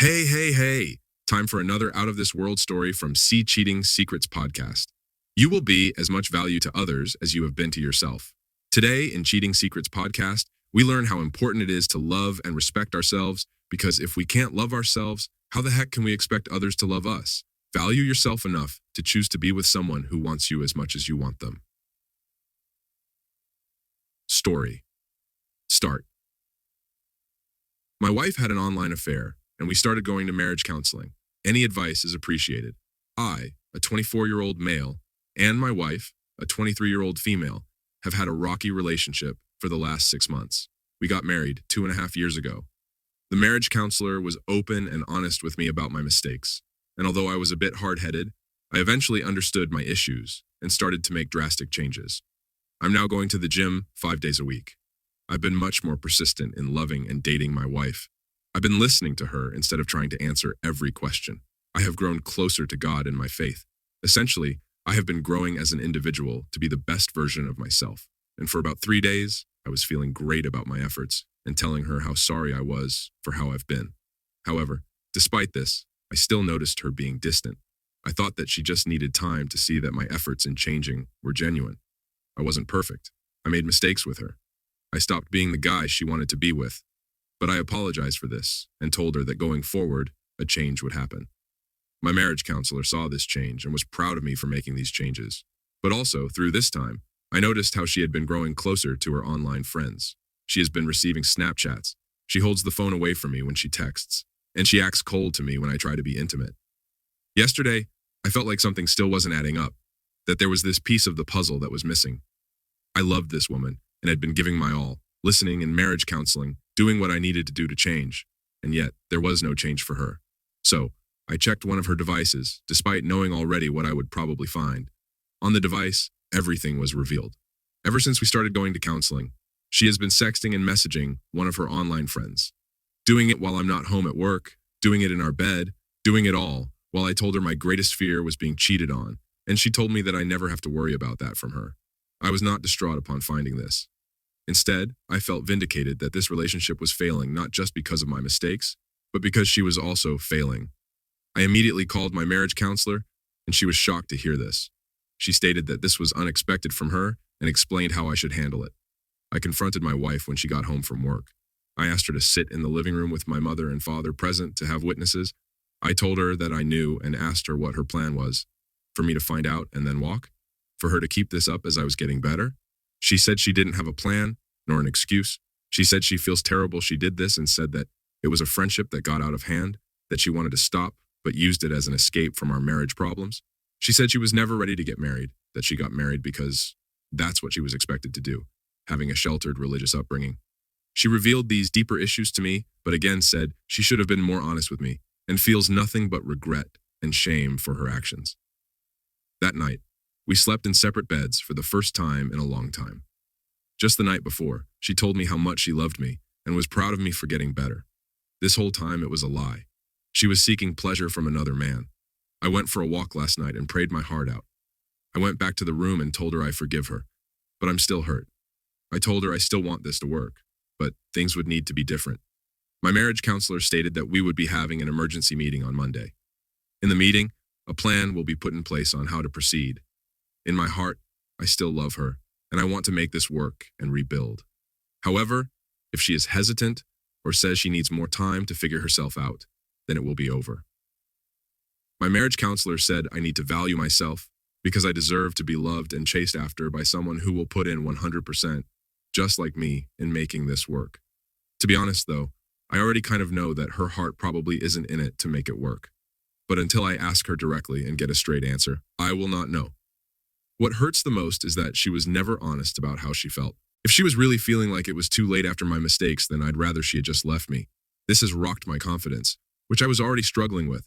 Hey, hey, hey. Time for another out of this world story from See Cheating Secrets podcast. You will be as much value to others as you have been to yourself. Today in Cheating Secrets podcast, we learn how important it is to love and respect ourselves because if we can't love ourselves, how the heck can we expect others to love us? Value yourself enough to choose to be with someone who wants you as much as you want them. Story. Start. My wife had an online affair, and we started going to marriage counseling. Any advice is appreciated. I, a 24-year-old male, and my wife, a 23-year-old female, have had a rocky relationship for the last 6 months. We got married 2.5 years ago. The marriage counselor was open and honest with me about my mistakes, and although I was a bit hard-headed, I eventually understood my issues and started to make drastic changes. I'm now going to the gym 5 days a week. I've been much more persistent in loving and dating my wife. I've been listening to her instead of trying to answer every question. I have grown closer to God in my faith. Essentially, I have been growing as an individual to be the best version of myself. And for about 3 days, I was feeling great about my efforts and telling her how sorry I was for how I've been. However, despite this, I still noticed her being distant. I thought that she just needed time to see that my efforts in changing were genuine. I wasn't perfect. I made mistakes with her. I stopped being the guy she wanted to be with. But I apologized for this and told her that going forward, a change would happen. My marriage counselor saw this change and was proud of me for making these changes. But also, through this time, I noticed how she had been growing closer to her online friends. She has been receiving Snapchats. She holds the phone away from me when she texts, and she acts cold to me when I try to be intimate. Yesterday, I felt like something still wasn't adding up, that there was this piece of the puzzle that was missing. I loved this woman and had been giving my all, listening in marriage counseling, doing what I needed to do to change, and yet there was no change for her. So, I checked one of her devices, despite knowing already what I would probably find. On the device, everything was revealed. Ever since we started going to counseling, she has been sexting and messaging one of her online friends. Doing it while I'm not home at work, doing it in our bed, doing it all, while I told her my greatest fear was being cheated on, and she told me that I never have to worry about that from her. I was not distraught upon finding this. Instead, I felt vindicated that this relationship was failing not just because of my mistakes, but because she was also failing. I immediately called my marriage counselor, and she was shocked to hear this. She stated that this was unexpected from her and explained how I should handle it. I confronted my wife when she got home from work. I asked her to sit in the living room with my mother and father present to have witnesses. I told her that I knew and asked her what her plan was. For me to find out and then walk? For her to keep this up as I was getting better? She said she didn't have a plan, nor an excuse. She said she feels terrible she did this and said that it was a friendship that got out of hand, that she wanted to stop, but used it as an escape from our marriage problems. She said she was never ready to get married, that she got married because that's what she was expected to do, having a sheltered religious upbringing. She revealed these deeper issues to me, but again said she should have been more honest with me and feels nothing but regret and shame for her actions. That night, we slept in separate beds for the first time in a long time. Just the night before, she told me how much she loved me and was proud of me for getting better. This whole time it was a lie. She was seeking pleasure from another man. I went for a walk last night and prayed my heart out. I went back to the room and told her I forgive her, but I'm still hurt. I told her I still want this to work, but things would need to be different. My marriage counselor stated that we would be having an emergency meeting on Monday. In the meeting, a plan will be put in place on how to proceed. In my heart, I still love her, and I want to make this work and rebuild. However, if she is hesitant or says she needs more time to figure herself out, then it will be over. My marriage counselor said I need to value myself because I deserve to be loved and chased after by someone who will put in 100%, just like me, in making this work. To be honest, though, I already kind of know that her heart probably isn't in it to make it work. But until I ask her directly and get a straight answer, I will not know. What hurts the most is that she was never honest about how she felt. If she was really feeling like it was too late after my mistakes, then I'd rather she had just left me. This has rocked my confidence, which I was already struggling with.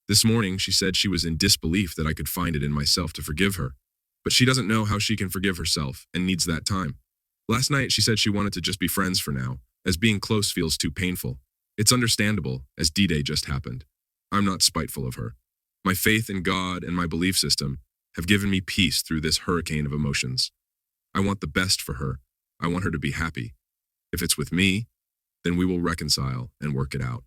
This morning, she said she was in disbelief that I could find it in myself to forgive her. But she doesn't know how she can forgive herself and needs that time. Last night, she said she wanted to just be friends for now, as being close feels too painful. It's understandable, as D-Day just happened. I'm not spiteful of her. My faith in God and my belief system have given me peace through this hurricane of emotions. I want the best for her. I want her to be happy. If it's with me, then we will reconcile and work it out.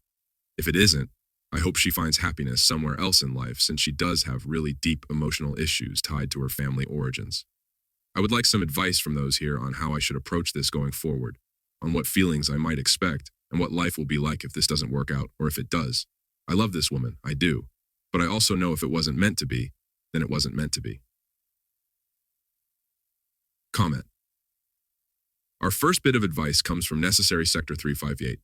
If it isn't, I hope she finds happiness somewhere else in life since she does have really deep emotional issues tied to her family origins. I would like some advice from those here on how I should approach this going forward, on what feelings I might expect, and what life will be like if this doesn't work out, or if it does. I love this woman, I do, but I also know if it wasn't meant to be, then it wasn't meant to be. Comment. Our first bit of advice comes from Necessary Sector 358.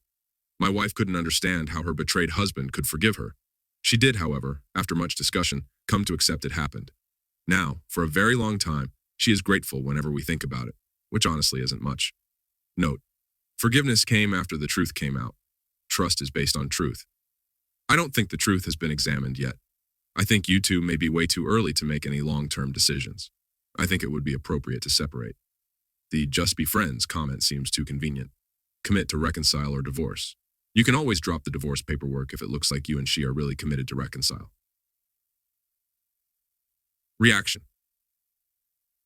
My wife couldn't understand how her betrayed husband could forgive her. She did, however, after much discussion, come to accept it happened. Now, for a very long time, she is grateful whenever we think about it, which honestly isn't much. Note, forgiveness came after the truth came out. Trust is based on truth. I don't think the truth has been examined yet. I think you two may be way too early to make any long-term decisions. I think it would be appropriate to separate. The just be friends comment seems too convenient. Commit to reconcile or divorce. You can always drop the divorce paperwork if it looks like you and she are really committed to reconcile. Reaction.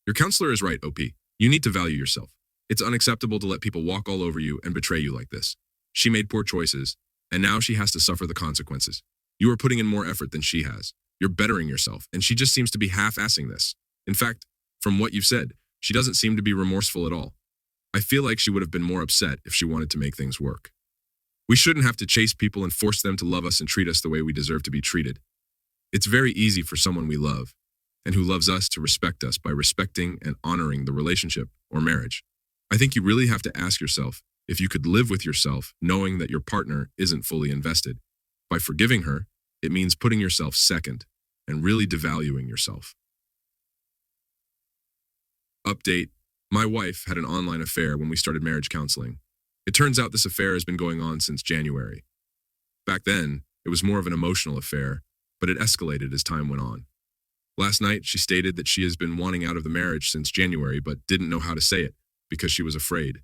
Your counselor is right, OP. You need to value yourself. It's unacceptable to let people walk all over you and betray you like this. She made poor choices, and now she has to suffer the consequences. You are putting in more effort than she has. You're bettering yourself, and she just seems to be half-assing this. In fact, from what you've said, she doesn't seem to be remorseful at all. I feel like she would have been more upset if she wanted to make things work. We shouldn't have to chase people and force them to love us and treat us the way we deserve to be treated. It's very easy for someone we love, and who loves us, to respect us by respecting and honoring the relationship or marriage. I think you really have to ask yourself if you could live with yourself knowing that your partner isn't fully invested. By forgiving her, it means putting yourself second and really devaluing yourself. Update. My wife had an online affair when we started marriage counseling. It turns out this affair has been going on since January. Back then, it was more of an emotional affair, but it escalated as time went on. Last night, she stated that she has been wanting out of the marriage since January but didn't know how to say it because she was afraid.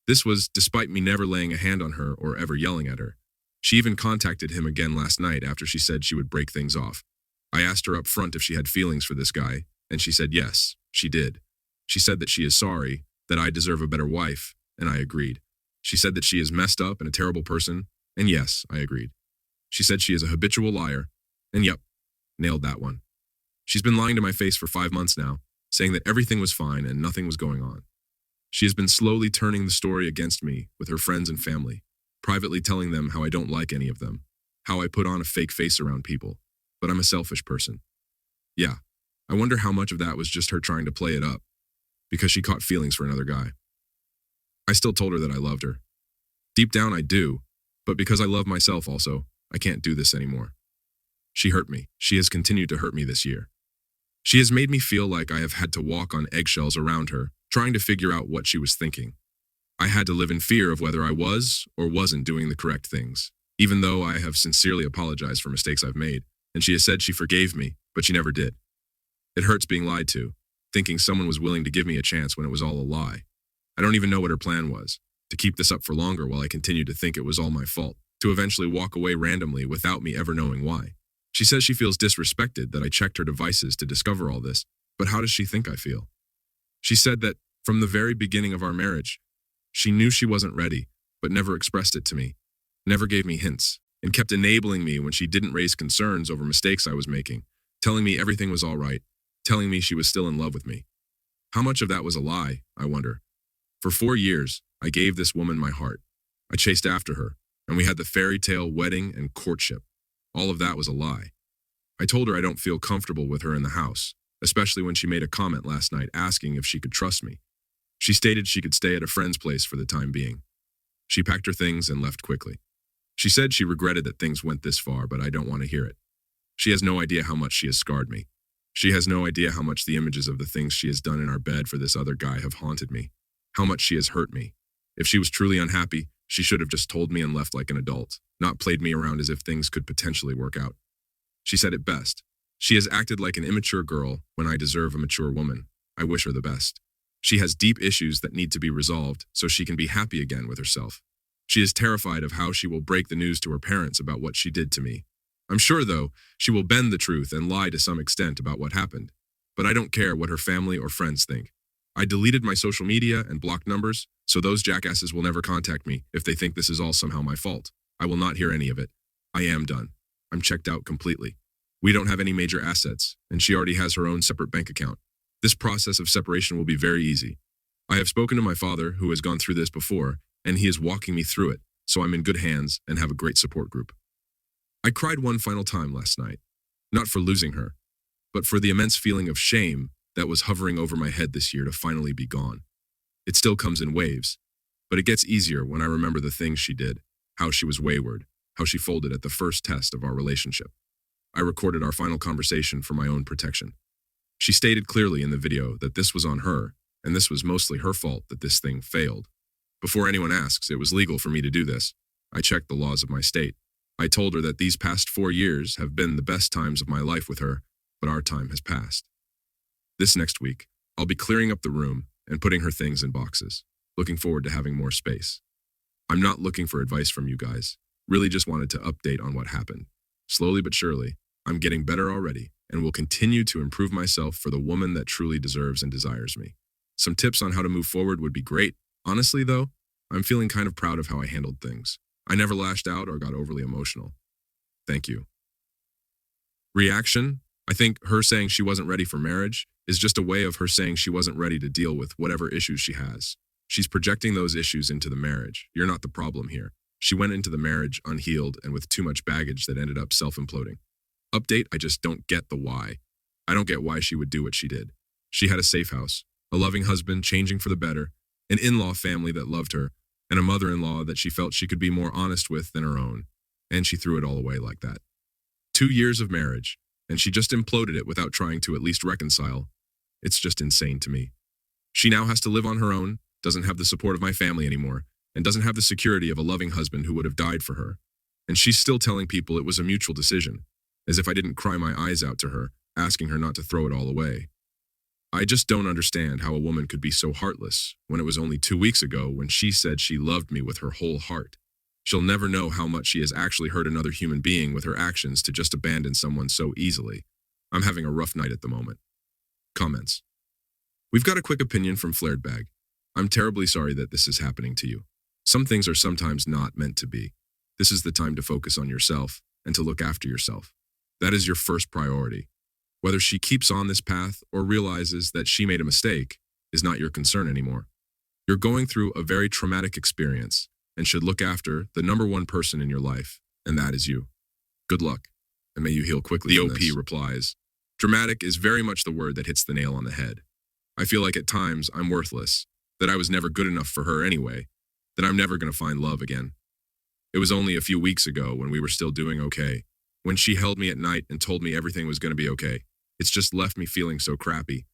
This was despite me never laying a hand on her or ever yelling at her. She even contacted him again last night after she said she would break things off. I asked her up front if she had feelings for this guy, and she said yes, she did. She said that she is sorry, that I deserve a better wife, and I agreed. She said that she is messed up and a terrible person, and yes, I agreed. She said she is a habitual liar, and yep, nailed that one. She's been lying to my face for 5 months now, saying that everything was fine and nothing was going on. She has been slowly turning the story against me with her friends and family, privately telling them how I don't like any of them, how I put on a fake face around people, but I'm a selfish person. Yeah, I wonder how much of that was just her trying to play it up, because she caught feelings for another guy. I still told her that I loved her. Deep down I do, but because I love myself also, I can't do this anymore. She hurt me. She has continued to hurt me this year. She has made me feel like I have had to walk on eggshells around her, trying to figure out what she was thinking. I had to live in fear of whether I was or wasn't doing the correct things, even though I have sincerely apologized for mistakes I've made, and she has said she forgave me, but she never did. It hurts being lied to, thinking someone was willing to give me a chance when it was all a lie. I don't even know what her plan was, to keep this up for longer while I continued to think it was all my fault, to eventually walk away randomly without me ever knowing why. She says she feels disrespected that I checked her devices to discover all this, but how does she think I feel? She said that, from the very beginning of our marriage, she knew she wasn't ready, but never expressed it to me, never gave me hints, and kept enabling me when she didn't raise concerns over mistakes I was making, telling me everything was all right, telling me she was still in love with me. How much of that was a lie, I wonder? For 4 years, I gave this woman my heart. I chased after her, and we had the fairy tale wedding and courtship. All of that was a lie. I told her I don't feel comfortable with her in the house, especially when she made a comment last night asking if she could trust me. She stated she could stay at a friend's place for the time being. She packed her things and left quickly. She said she regretted that things went this far, but I don't want to hear it. She has no idea how much she has scarred me. She has no idea how much the images of the things she has done in our bed for this other guy have haunted me, how much she has hurt me. If she was truly unhappy, she should have just told me and left like an adult, not played me around as if things could potentially work out. She said it best. She has acted like an immature girl when I deserve a mature woman. I wish her the best. She has deep issues that need to be resolved so she can be happy again with herself. She is terrified of how she will break the news to her parents about what she did to me. I'm sure, though, she will bend the truth and lie to some extent about what happened. But I don't care what her family or friends think. I deleted my social media and blocked numbers, so those jackasses will never contact me if they think this is all somehow my fault. I will not hear any of it. I am done. I'm checked out completely. We don't have any major assets, and she already has her own separate bank account. This process of separation will be very easy. I have spoken to my father, who has gone through this before, and he is walking me through it, so I'm in good hands and have a great support group. I cried one final time last night, not for losing her, but for the immense feeling of shame that was hovering over my head this year to finally be gone. It still comes in waves, but it gets easier when I remember the things she did, how she was wayward, how she folded at the first test of our relationship. I recorded our final conversation for my own protection. She stated clearly in the video that this was on her, and this was mostly her fault that this thing failed. Before anyone asks, it was legal for me to do this. I checked the laws of my state. I told her that these past 4 years have been the best times of my life with her, but our time has passed. This next week, I'll be clearing up the room and putting her things in boxes, looking forward to having more space. I'm not looking for advice from you guys, really just wanted to update on what happened. Slowly but surely, I'm getting better already and will continue to improve myself for the woman that truly deserves and desires me. Some tips on how to move forward would be great. Honestly, though, I'm feeling kind of proud of how I handled things. I never lashed out or got overly emotional. Thank you. Reaction? I think her saying she wasn't ready for marriage is just a way of her saying she wasn't ready to deal with whatever issues she has. She's projecting those issues into the marriage. You're not the problem here. She went into the marriage unhealed and with too much baggage that ended up self-imploding. Update, I just don't get the why. I don't get why she would do what she did. She had a safe house, a loving husband changing for the better, an in-law family that loved her, and a mother-in-law that she felt she could be more honest with than her own. And she threw it all away like that. 2 years of marriage, and she just imploded it without trying to at least reconcile. It's just insane to me. She now has to live on her own, doesn't have the support of my family anymore, and doesn't have the security of a loving husband who would have died for her. And she's still telling people it was a mutual decision, as if I didn't cry my eyes out to her, asking her not to throw it all away. I just don't understand how a woman could be so heartless when it was only 2 weeks ago when she said she loved me with her whole heart. She'll never know how much she has actually hurt another human being with her actions to just abandon someone so easily. I'm having a rough night at the moment. Comments. We've got a quick opinion from Flared Bag. I'm terribly sorry that this is happening to you. Some things are sometimes not meant to be. This is the time to focus on yourself and to look after yourself. That is your first priority. Whether she keeps on this path or realizes that she made a mistake is not your concern anymore. You're going through a very traumatic experience and should look after the number one person in your life, and that is you. Good luck, and may you heal quickly. The OP replies, dramatic is very much the word that hits the nail on the head. I feel like at times I'm worthless, that I was never good enough for her anyway, that I'm never going to find love again. It was only a few weeks ago when we were still doing okay, when she held me at night and told me everything was going to be okay. It's just left me feeling so crappy.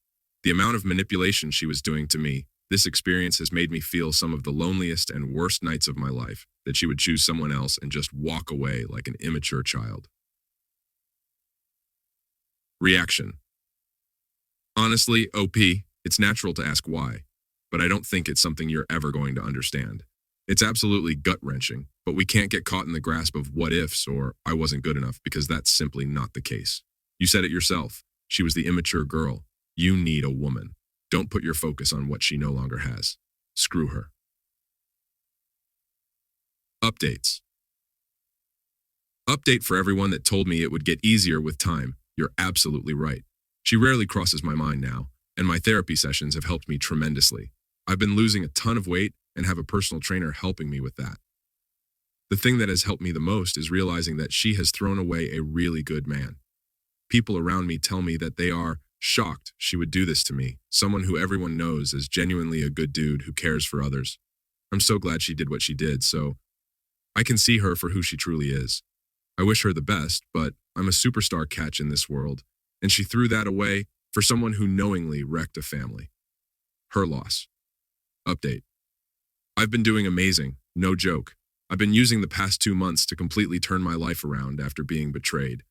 The amount of manipulation she was doing to me, this experience has made me feel some of the loneliest and worst nights of my life, that she would choose someone else and just walk away like an immature child. Reaction. Honestly, OP, it's natural to ask why, but I don't think it's something you're ever going to understand. It's absolutely gut-wrenching, but we can't get caught in the grasp of what-ifs or I wasn't good enough because that's simply not the case. You said it yourself. She was the immature girl. You need a woman. Don't put your focus on what she no longer has. Screw her. Updates. Update for everyone that told me it would get easier with time. You're absolutely right. She rarely crosses my mind now, and my therapy sessions have helped me tremendously. I've been losing a ton of weight and have a personal trainer helping me with that. The thing that has helped me the most is realizing that she has thrown away a really good man. People around me tell me that they are shocked she would do this to me, someone who everyone knows is genuinely a good dude who cares for others. I'm so glad she did what she did, so I can see her for who she truly is. I wish her the best, but I'm a superstar catch in this world, and she threw that away for someone who knowingly wrecked a family. Her loss. Update. I've been doing amazing, no joke. I've been using the past 2 months to completely turn my life around after being betrayed.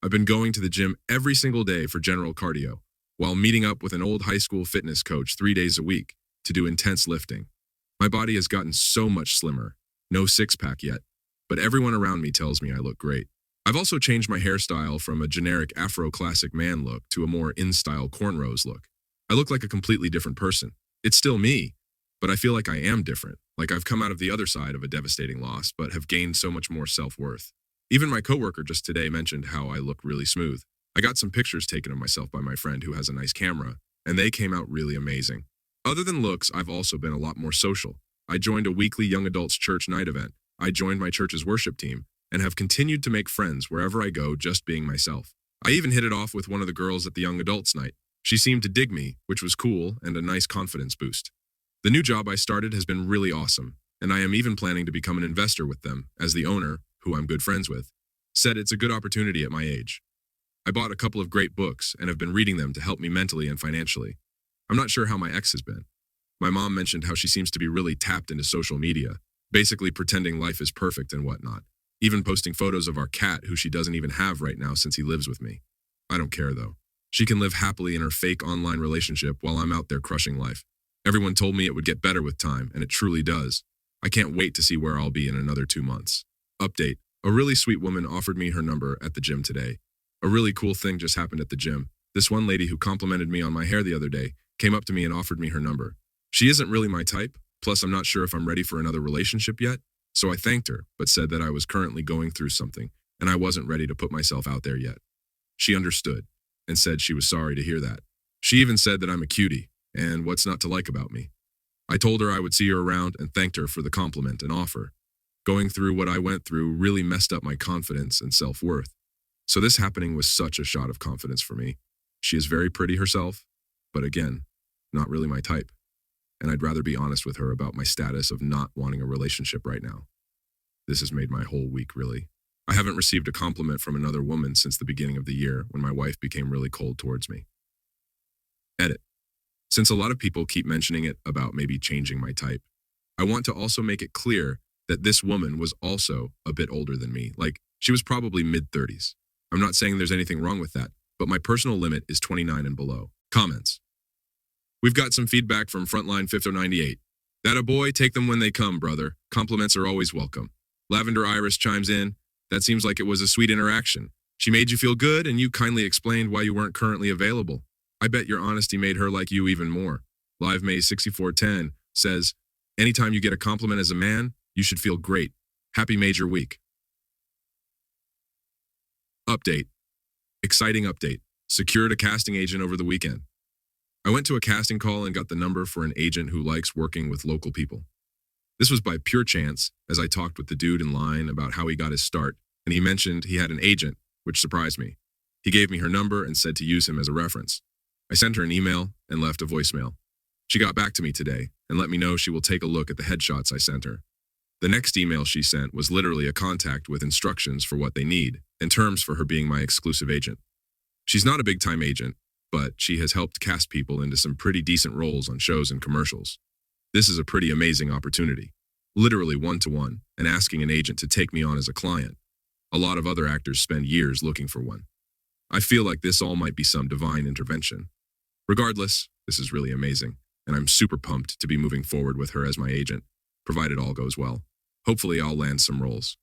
I've been going to the gym every single day for general cardio, while meeting up with an old high school fitness coach 3 days a week to do intense lifting. My body has gotten so much slimmer, no six-pack yet, but everyone around me tells me I look great. I've also changed my hairstyle from a generic Afro classic man look to a more in-style cornrows look. I look like a completely different person. It's still me, but I feel like I am different, like I've come out of the other side of a devastating loss, but have gained so much more self-worth. Even my coworker just today mentioned how I look really smooth. I got some pictures taken of myself by my friend who has a nice camera, and they came out really amazing. Other than looks, I've also been a lot more social. I joined a weekly young adults church night event. I joined my church's worship team and have continued to make friends wherever I go just being myself. I even hit it off with one of the girls at the young adults night. She seemed to dig me, which was cool and a nice confidence boost. The new job I started has been really awesome, and I am even planning to become an investor with them, as the owner, who I'm good friends with, said it's a good opportunity at my age. I bought a couple of great books and have been reading them to help me mentally and financially. I'm not sure how my ex has been. My mom mentioned how she seems to be really tapped into social media, basically pretending life is perfect and whatnot, even posting photos of our cat who she doesn't even have right now since he lives with me. I don't care though. She can live happily in her fake online relationship while I'm out there crushing life. Everyone told me it would get better with time, and it truly does. I can't wait to see where I'll be in another 2 months. Update. A really sweet woman offered me her number at the gym today. A really cool thing just happened at the gym. This one lady who complimented me on my hair the other day came up to me and offered me her number. She isn't really my type, plus I'm not sure if I'm ready for another relationship yet, so I thanked her, but said that I was currently going through something, and I wasn't ready to put myself out there yet. She understood, and said she was sorry to hear that. She even said that I'm a cutie, and what's not to like about me. I told her I would see her around and thanked her for the compliment and offer. Going through what I went through really messed up my confidence and self-worth. So this happening was such a shot of confidence for me. She is very pretty herself, but again, not really my type. And I'd rather be honest with her about my status of not wanting a relationship right now. This has made my whole week, really. I haven't received a compliment from another woman since the beginning of the year when my wife became really cold towards me. Edit. Since a lot of people keep mentioning it about maybe changing my type, I want to also make it clear that this woman was also a bit older than me, like she was probably mid-30s. I'm not saying there's anything wrong with that, but my personal limit is 29 and below. Comments. We've got some feedback from Frontline 5098. That a boy, take them when they come, brother. Compliments are always welcome. Lavender Iris chimes in. That seems like it was a sweet interaction. She made you feel good and you kindly explained why you weren't currently available. I bet your honesty made her like you even more. Live May 6410 says, anytime you get a compliment as a man, you should feel great. Happy major week. Update. Exciting update. Secured a casting agent over the weekend. I went to a casting call and got the number for an agent who likes working with local people. This was by pure chance, as I talked with the dude in line about how he got his start, and he mentioned he had an agent, which surprised me. He gave me her number and said to use him as a reference. I sent her an email and left a voicemail. She got back to me today and let me know she will take a look at the headshots I sent her. The next email she sent was literally a contact with instructions for what they need and terms for her being my exclusive agent. She's not a big-time agent, but she has helped cast people into some pretty decent roles on shows and commercials. This is a pretty amazing opportunity, literally one-to-one, and asking an agent to take me on as a client. A lot of other actors spend years looking for one. I feel like this all might be some divine intervention. Regardless, this is really amazing, and I'm super pumped to be moving forward with her as my agent, provided all goes well. Hopefully I'll land some roles.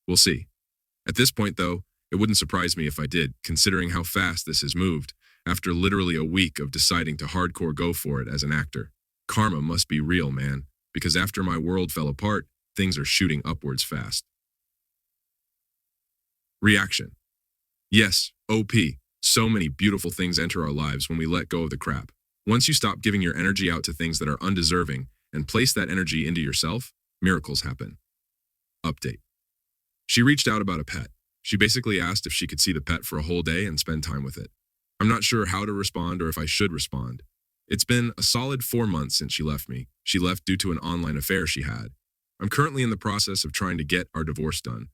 We'll see. At this point, though, it wouldn't surprise me if I did, considering how fast this has moved, after literally a week of deciding to hardcore go for it as an actor. Karma must be real, man, because after my world fell apart, things are shooting upwards fast. Reaction. Yes, OP. So many beautiful things enter our lives when we let go of the crap. Once you stop giving your energy out to things that are undeserving and place that energy into yourself, miracles happen. Update. She reached out about a pet. She basically asked if she could see the pet for a whole day and spend time with it. I'm not sure how to respond or if I should respond. It's been a solid 4 months since she left me. She left due to an online affair she had. I'm currently in the process of trying to get our divorce done,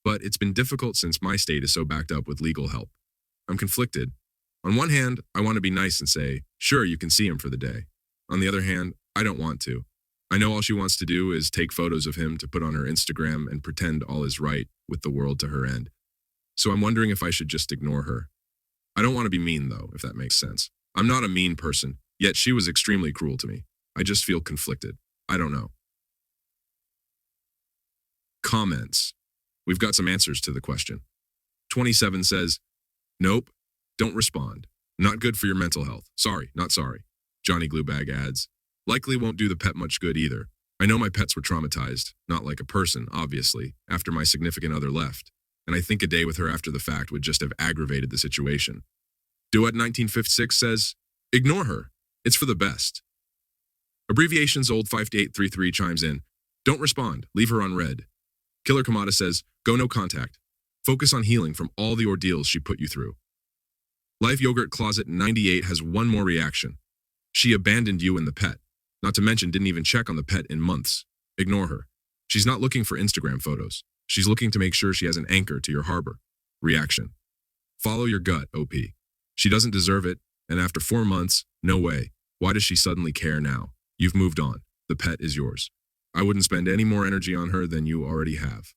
but it's been difficult since my state is so backed up with legal help. I'm conflicted. On one hand, I want to be nice and say, sure, you can see him for the day. On the other hand, I don't want to. I know all she wants to do is take photos of him to put on her Instagram and pretend all is right with the world to her end. So I'm wondering if I should just ignore her. I don't want to be mean, though, if that makes sense. I'm not a mean person, yet she was extremely cruel to me. I just feel conflicted. I don't know. Comments. We've got some answers to the question. 27 says, nope, don't respond. Not good for your mental health. Sorry, not sorry. Johnny Gluebag adds, likely won't do the pet much good either. I know my pets were traumatized, not like a person, obviously, after my significant other left. and I think a day with her after the fact would just have aggravated the situation. Duet 1956 says, ignore her. It's for the best. Abbreviations Old 5833 chimes in, don't respond, leave her on red. Killer Kamada says, go no contact. Focus on healing from all the ordeals she put you through. Life Yogurt Closet 98 has one more reaction. She abandoned you and the pet. Not to mention didn't even check on the pet in months. Ignore her. She's not looking for Instagram photos. She's looking to make sure she has an anchor to your harbor. Reaction. Follow your gut, OP. She doesn't deserve it, and after 4 months, no way. Why does she suddenly care now? You've moved on. The pet is yours. I wouldn't spend any more energy on her than you already have.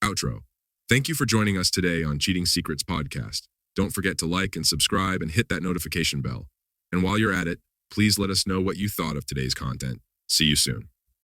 Outro. Thank you for joining us today on Cheating Secrets Podcast. Don't forget to like and subscribe and hit that notification bell. And while you're at it, please let us know what you thought of today's content. See you soon.